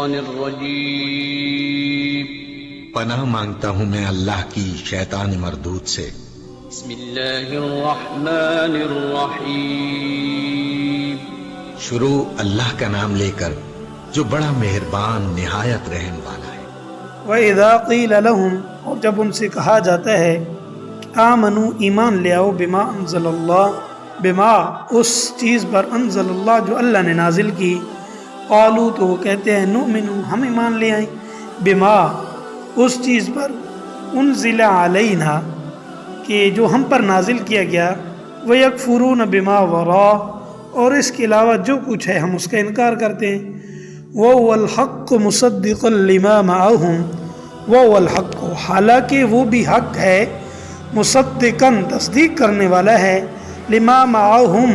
الشيطان الرجيم پناہ مانگتا ہوں میں اللہ کی شیطان مردود سے۔ بسم الله الرحمن الرحيم شروع اللہ کا نام لے کر جو بڑا مہربان نہایت رحم والا ہے۔ وَإِذَا قِيلَ لَهُمْ، اور جب ان سے کہا جاتا ہے آمنوا ایمان لے آؤ بما انزل اللہ، بما اس چیز پر انزل اللہ جو اللہ نے نازل کی، قالوا تو وہ کہتے ہیں نؤمن ہم ایمان لے آئیں بما اس چیز پر انزل علینا کہ جو ہم پر نازل کیا گیا، وَيَكْفُرُونَ بِمَا وَرَاءَ اور اس کے علاوہ جو کچھ ہے ہم اس کا انکار کرتے ہیں۔ وَهُوَ الْحَقُّ مُصَدِّقًا لِمَا مَعَهُمْ، وَهُوَ الْحَقُّ حالانکہ وہ بھی حق ہے، مصدقاً تصدیق کرنے والا ہے، لما معہم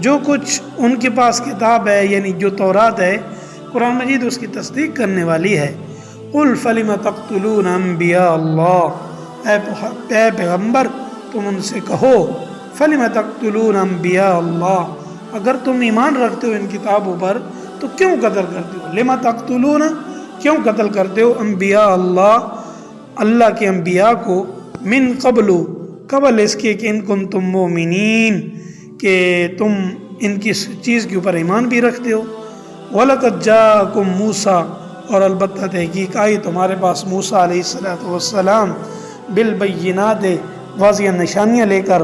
جو کچھ ان کے پاس کتاب ہے یعنی جو تورات ہے، قرآن مجید اس کی تصدیق کرنے والی ہے۔ قُلْ فَلِمَ تَقْتُلُونَ أَنْبِيَاءَ اللَّهِ، اے پیغمبر تم ان سے کہو فَلِمَ تَقْتُلُونَ أَنْبِيَاءَ اللَّهِ، اگر تم ایمان رکھتے ہو ان کتابوں پر تو کیوں قتل کرتے ہو؟ لِمَ تَقْتُلُونَ کیوں قتل کرتے ہو؟ انبیاء اللہ، اللہ کے انبیاء کو، من قبل اس کے کہ ان کنتم مومنین کہ تم ان کی چیز کے اوپر ایمان بھی رکھتے ہو۔ وَلَقَدْ جَاءَكُمْ مُوسَىٰ اور البتہ تحقیق آئی تمہارے پاس موسیٰ علیہ السلام بالبینات واضح نشانیاں لے کر،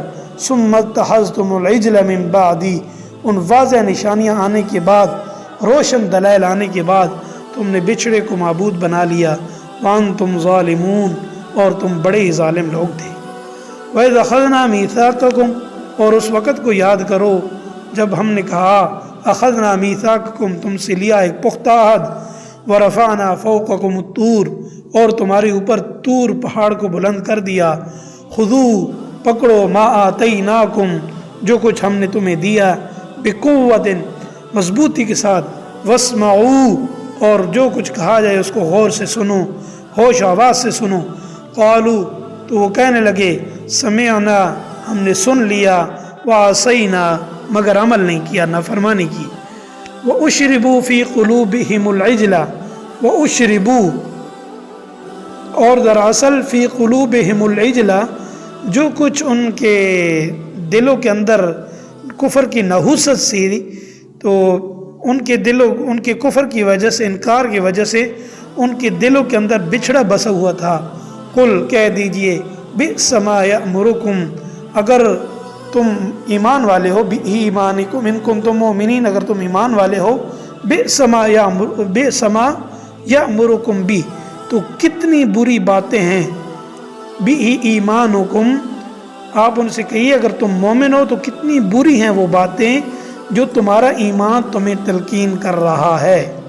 ثُمَّ اتَّخَذْتُمُ الْعِجْلَ مِن بَعْدِي ان واضح نشانیاں آنے کے بعد، روشن دلائل آنے کے بعد تم نے بچھڑے کو معبود بنا لیا، وَأَنْتُمْ ظَالِمُونَ اور تم بڑے ہی ظالم لوگ تھے۔ وَإِذْ أَخَذْنَا مِيثَاقَكُمْ اور اس وقت کو یاد کرو جب ہم نے کہا أَخَذْنَا مِيثَاقَكُمْ تم سے لیا ایک پختہ عہد، وَرَفَعْنَا فَوْقَكُمُ الطُّورَ اور تمہارے اوپر طور پہاڑ کو بلند کر دیا، خُذُوا پکڑو مَا آتَيْنَاكُمْ جو کچھ ہم نے تمہیں دیا، بِقُوَّةٍ مضبوطی کے ساتھ، وَاسْمَعُوا اور جو کچھ کہا جائے اس کو غور سے سنو، ہوش آواز سے سنو۔ قالوا تو وہ کہنے لگے سمعنا ہم نے سن لیا، وعصینا مگر عمل نہیں کیا، نافرمانی کی۔ وَأُشْرِبُوا فِي قُلُوبِهِمُ الْعِجْلَ وَأُشْرِبُوا اور دراصل فی قلوبہم العجل جو کچھ ان کے دلوں کے اندر کفر کی نحوست سی، تو ان کے کفر کی وجہ سے، انکار کی وجہ سے ان کے دلوں کے اندر بچھڑا بسا ہوا تھا۔ قل کہہ دیجئے بئس ما یأمرکم اگر تم ایمان والے ہو، بإیمانکم ان کنتم مؤمنین اگر تم ایمان والے ہو، بئس ما یأمرکم بھی تو کتنی بری باتیں ہیں، بإیمانکم آپ ان سے کہیے اگر تم مومن ہو تو کتنی بری ہیں وہ باتیں جو تمہارا ایمان تمہیں تلقین کر رہا ہے۔